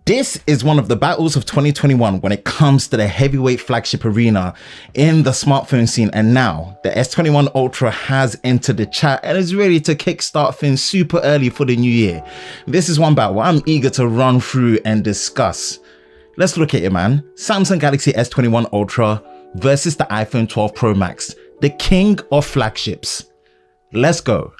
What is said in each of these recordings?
This is one of the battles of 2021 when it comes to the heavyweight flagship arena in the smartphone scene, and now the S21 Ultra has entered the chat and is ready to kickstart things super early for the new year. This is one battle I'm eager to run through and discuss. Let's look at it, man. Samsung Galaxy S21 Ultra versus the iPhone 12 Pro Max, the king of flagships. Let's go.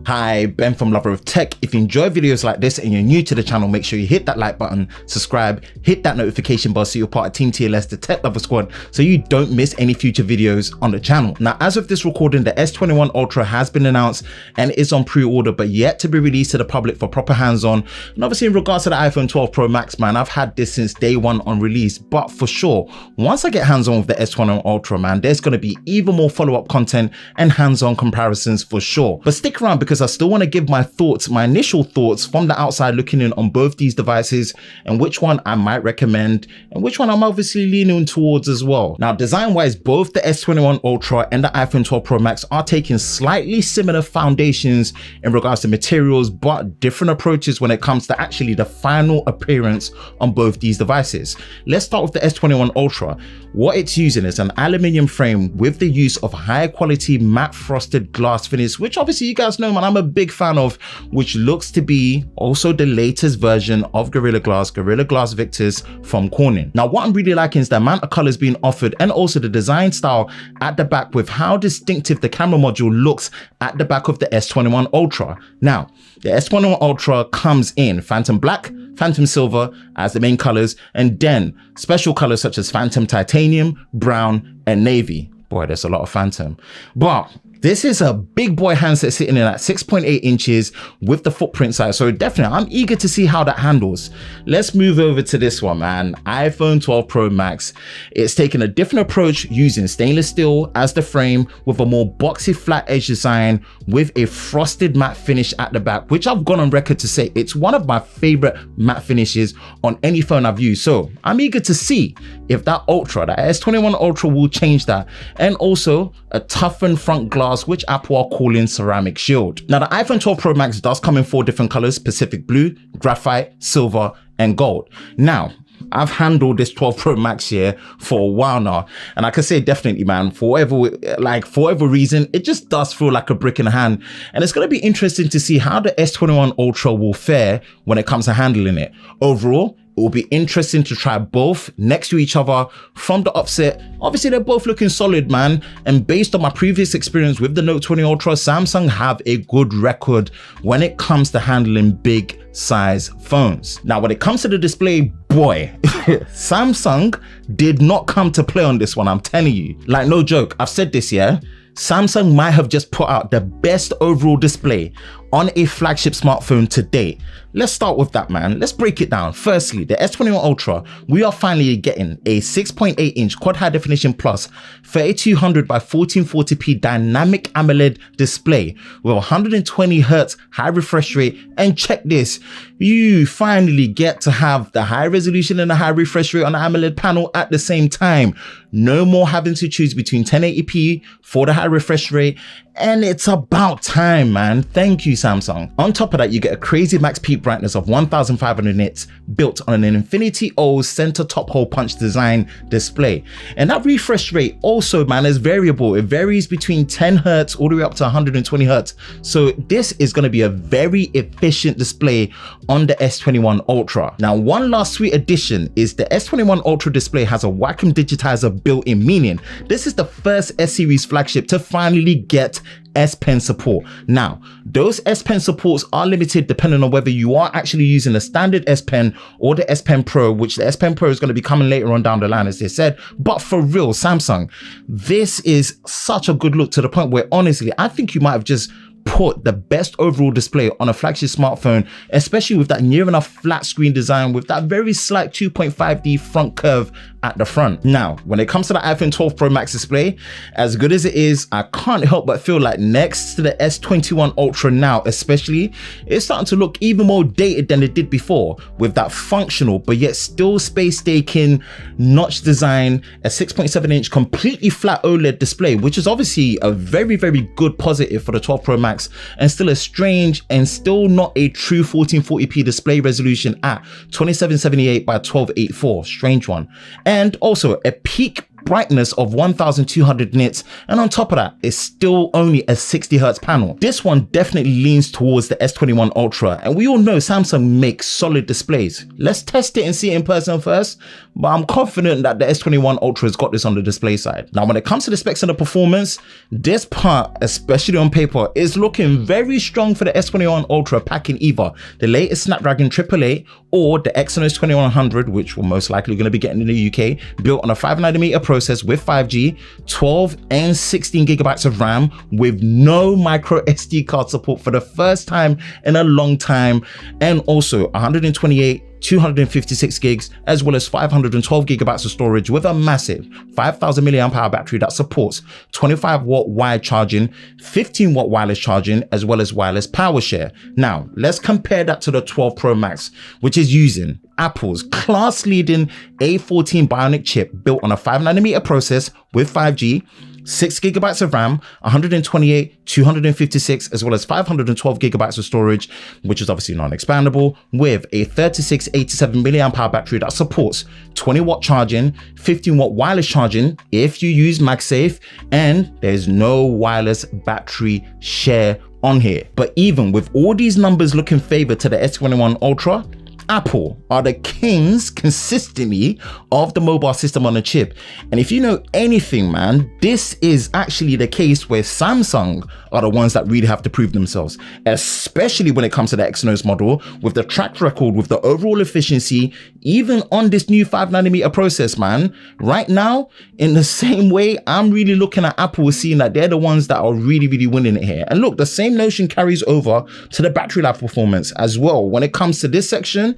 Hi, Ben from Lover of Tech. If you enjoy videos like this and you're new to the channel, make sure you hit that like button, subscribe, hit that notification bell so you're part of Team TLS, the Tech Lover Squad, so you don't miss any future videos on the channel. Now, as of this recording, the S21 Ultra has been announced and is on pre-order, but yet to be released to the public for proper hands-on. And obviously in regards to the iPhone 12 Pro Max, man, I've had this since day one on release, but for sure, once I get hands-on with the S21 Ultra, man, there's going to be even more follow-up content and hands-on comparisons for sure. But stick around because I still want to give my thoughts, my initial thoughts from the outside looking in on both these devices and which one I might recommend and which one I'm obviously leaning towards as well. Now, design-wise, both the S21 Ultra and the iPhone 12 Pro Max are taking slightly similar foundations in regards to materials, but different approaches when it comes to actually the final appearance on both these devices. Let's start with the S21 Ultra. What it's using is an aluminium frame with the use of high quality matte frosted glass finish, which obviously you guys know, man, I'm a big fan of, which looks to be also the latest version of Gorilla Glass Victus from Corning. Now, what I'm really liking is the amount of colors being offered and also the design style at the back with how distinctive the camera module looks at the back of the S21 Ultra. Now, the S21 Ultra comes in Phantom Black, Phantom Silver as the main colors, and then special colors such as Phantom Titanium, Brown, and Navy. Boy, there's a lot of Phantom. But this is a big boy handset sitting in at 6.8 inches with the footprint size. So definitely, I'm eager to see how that handles. Let's move over to this one, man. iPhone 12 Pro Max. It's taken a different approach using stainless steel as the frame with a more boxy flat edge design with a frosted matte finish at the back, which I've gone on record to say it's one of my favorite matte finishes on any phone I've used. So I'm eager to see if that Ultra, that S21 Ultra will change that. And also a toughened front glass, which Apple are calling ceramic shield. Now, the iPhone 12 Pro Max does come in 4 different colors: Pacific Blue, Graphite, Silver, and Gold. Now, I've handled this 12 Pro Max here for a while now, and I can say definitely, man, for whatever reason, it just does feel like a brick in the hand. And it's going to be interesting to see how the S21 Ultra will fare when it comes to handling it. Overall, it will be interesting to try both next to each other from the offset. Obviously, they're both looking solid, man. And based on my previous experience with the Note 20 Ultra, Samsung have a good record when it comes to handling big size phones. Now, when it comes to the display, boy, Samsung did not come to play on this one, I'm telling you. Like, no joke, I've said this, yeah? Samsung might have just put out the best overall display on a flagship smartphone to date. Let's start with that, man. Let's break it down. Firstly, the S21 Ultra, we are finally getting a 6.8 inch quad high definition plus 3200 by 1440p dynamic AMOLED display with 120 Hz high refresh rate. And check this, you finally get to have the high resolution and the high refresh rate on the AMOLED panel at the same time. No more having to choose between 1080p for the high refresh rate. And it's about time, man. Thank you, Samsung. On top of that, you get a crazy max peak brightness of 1500 nits built on an Infinity O center top hole punch design display. And that refresh rate also, man, is variable. It varies between 10 Hz all the way up to 120 Hz. So this is going to be a very efficient display on the S21 Ultra. Now, one last sweet addition is the S21 Ultra display has a Wacom digitizer built in, meaning this is the first S series flagship to finally get S Pen support. Now, those S Pen supports are limited depending on whether you are actually using the standard S Pen or the S Pen Pro, which the S Pen Pro is going to be coming later on down the line, as they said. But for real, Samsung, this is such a good look to the point where honestly, I think you might have just put the best overall display on a flagship smartphone, especially with that near enough flat screen design with that very slight 2.5D front curve at the front. Now, when it comes to the iPhone 12 Pro Max display, as good as it is, I can't help but feel like next to the S21 Ultra now, especially, it's starting to look even more dated than it did before, with that functional but yet still space-taking notch design, a 6.7 inch completely flat OLED display, which is obviously a very, very good positive for the 12 Pro Max Max, and still a strange and still not a true 1440p display resolution at 2778 by 1284, strange one, and also a peak brightness of 1200 nits, and on top of that, it's still only a 60 Hz panel. This one definitely leans towards the S21 Ultra, and we all know Samsung makes solid displays. Let's test it and see it in person first, but I'm confident that the S21 Ultra has got this on the display side. Now, when it comes to the specs and the performance, this part, especially on paper, is looking very strong for the S21 Ultra, packing either the latest Snapdragon 888 or the Exynos 2100, which we're most likely going to be getting in the UK, built on a 5nm process with 5G, 12 and 16 gigabytes of RAM with no micro SD card support for the first time in a long time, and also 128 256 gigs as well as 512 gigabytes of storage with a massive 5000 mAh battery that supports 25 watt wired charging, 15 watt wireless charging, as well as wireless power share. Now let's compare that to the 12 Pro Max, which is using Apple's class leading A14 Bionic chip built on a 5nm process with 5G, 6 gigabytes of RAM, 128, 256, as well as 512 gigabytes of storage, which is obviously non-expandable, with a 3687 mAh battery that supports 20 watt charging, 15 watt wireless charging if you use MagSafe, and there's no wireless battery share on here. But even with all these numbers looking favored to the S21 Ultra, Apple are the kings consistently of the mobile system on a chip. And if you know anything, man, this is actually the case where Samsung are the ones that really have to prove themselves, especially when it comes to the Exynos model, with the track record, with the overall efficiency, even on this new 5nm process, man. Right now, in the same way, I'm really looking at Apple, seeing that they're the ones that are really winning it here. And look, the same notion carries over to the battery life performance as well. When it comes to this section,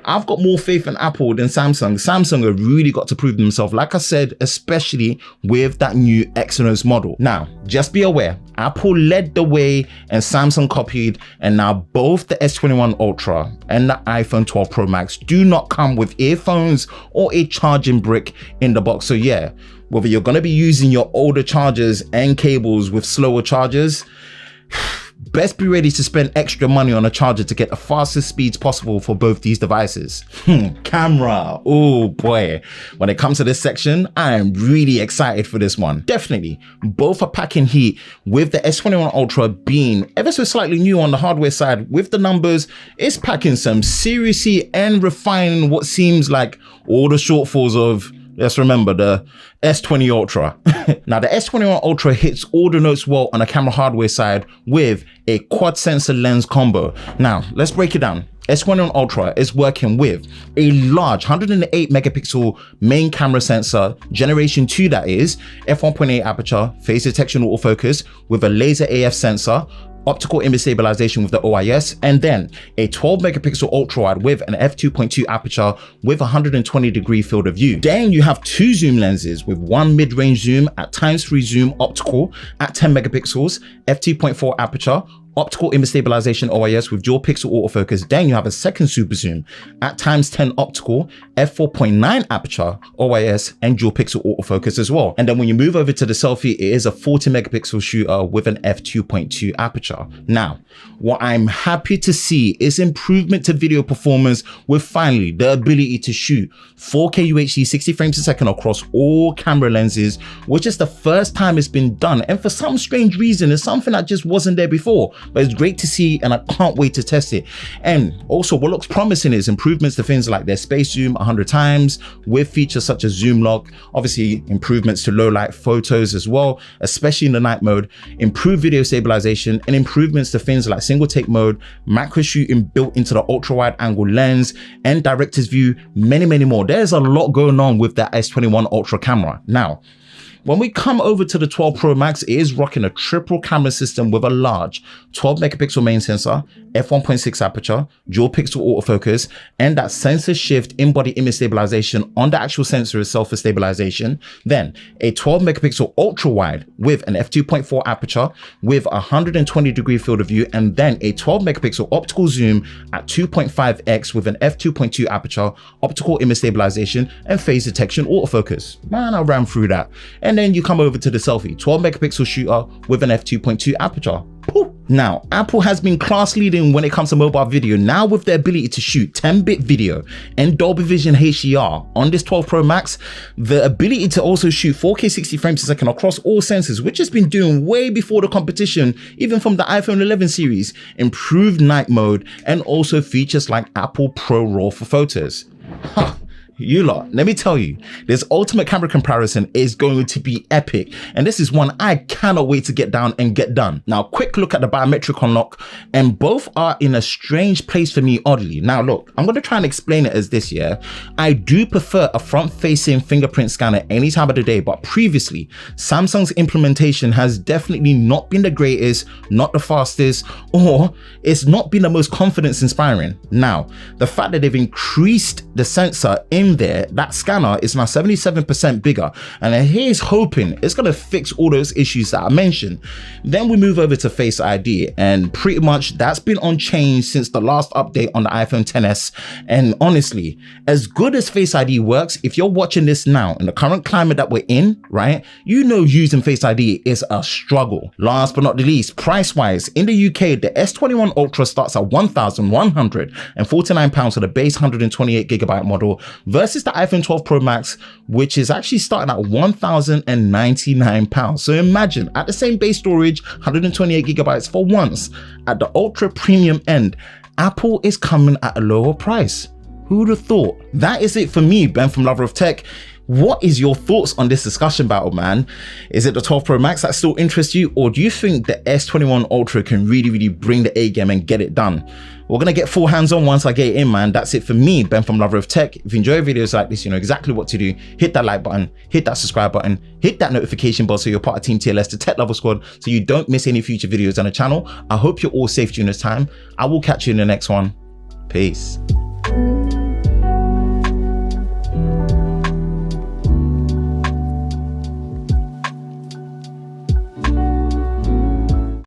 I've got more faith in Apple than Samsung. Samsung have really got to prove themselves, like I said, especially with that new Exynos model. Now, just be aware, Apple led the way and Samsung copied, and now both the S21 Ultra and the iPhone 12 Pro Max do not come with earphones or a charging brick in the box. So yeah, whether you're going to be using your older chargers and cables with slower chargers, best be ready to spend extra money on a charger to get the fastest speeds possible for both these devices. Camera, oh boy. When it comes to this section, I am really excited for this one. Definitely, both are packing heat, with the S21 Ultra being ever so slightly new on the hardware side. With the numbers, it's packing some seriously and refining what seems like all the shortfalls of, let's remember, the S20 Ultra. Now, the S21 Ultra hits all the notes well on the camera hardware side with a quad sensor lens combo. Now, let's break it down. S21 Ultra is working with a large 108 megapixel main camera sensor, generation 2 that is, f1.8 aperture, phase detection autofocus with a laser AF sensor, optical image stabilization with the OIS, and then a 12 megapixel ultra wide with an f2.2 aperture with 120 degree field of view. Then you have two zoom lenses with one mid-range zoom at ×3 zoom optical at 10 megapixels, f2.4 aperture, optical image stabilization OIS with dual pixel autofocus. Then you have a second super zoom at ×10 optical, f4.9 aperture, OIS, and dual pixel autofocus as well. And then when you move over to the selfie, it is a 40 megapixel shooter with an f2.2 aperture. Now, what I'm happy to see is improvement to video performance, with finally the ability to shoot 4K UHD 60 frames per second across all camera lenses, which is the first time it's been done. And for some strange reason, it's something that just wasn't there before. But it's great to see, and I can't wait to test it. And also, what looks promising is improvements to things like their space zoom 100 times with features such as zoom lock, obviously improvements to low light photos as well, especially in the night mode, improved video stabilization, and improvements to things like single take mode, macro shooting built into the ultra wide angle lens, and director's view, many more. There's a lot going on with that S21 Ultra camera. Now, when we come over to the 12 Pro Max, it is rocking a triple camera system with a large 12 megapixel main sensor, f1.6 aperture, dual pixel autofocus, and that sensor shift in-body image stabilization on the actual sensor itself for stabilization. Then a 12 megapixel ultra wide with an f2.4 aperture with 120 degree field of view, and then a 12 megapixel optical zoom at 2.5x with an f2.2 aperture, optical image stabilization, and phase detection autofocus. Man, I ran through that. And then you come over to the selfie, 12 megapixel shooter with an f2.2 aperture, Now, Apple has been class leading when it comes to mobile video. Now with the ability to shoot 10-bit video and Dolby Vision HDR on this 12 Pro Max, the ability to also shoot 4K 60 frames per second across all sensors, which has been doing way before the competition, even from the iPhone 11 series, improved night mode, and also features like Apple Pro RAW for photos. You lot, let me tell you, this ultimate camera comparison is going to be epic, and this is one I cannot wait to get down and get done. Now, quick look at the biometric unlock, and both are in a strange place for me, oddly. Now look, I'm going to try and explain it as this, yeah. I do prefer a front-facing fingerprint scanner any time of the day, but previously, Samsung's implementation has definitely not been the greatest, not the fastest, or it's not been the most confidence-inspiring. Now, the fact that they've increased the sensor in there, that scanner is now 77% bigger, and here's hoping it's going to fix all those issues that I mentioned. Then we move over to Face ID, and pretty much that's been unchanged since the last update on the iPhone XS. And honestly, as good as Face ID works, if you're watching this now in the current climate that we're in, right, you know using Face ID is a struggle. Last but not the least, price wise, in the UK, the S21 Ultra starts at £1,149 for the base 128GB model, versus the iPhone 12 Pro Max, which is actually starting at £1,099. So imagine, at the same base storage, 128GB for once, at the ultra premium end, Apple is coming at a lower price. Who would have thought? That is it for me, Ben from Lover of Tech. What is your thoughts on this discussion battle, man? Is it the 12 Pro Max that still interests you, or do you think the S21 Ultra can really bring the A game and get it done? We're gonna get full hands-on once I get it in, man. That's it for me, Ben from Lover of Tech. If you enjoy videos like this, you know exactly what to do. Hit that like button, hit that subscribe button, hit that notification bell so you're part of Team TLS, the Tech Lover Squad, so you don't miss any future videos on the channel. I hope you're all safe during this time. I will catch you in the next one. Peace.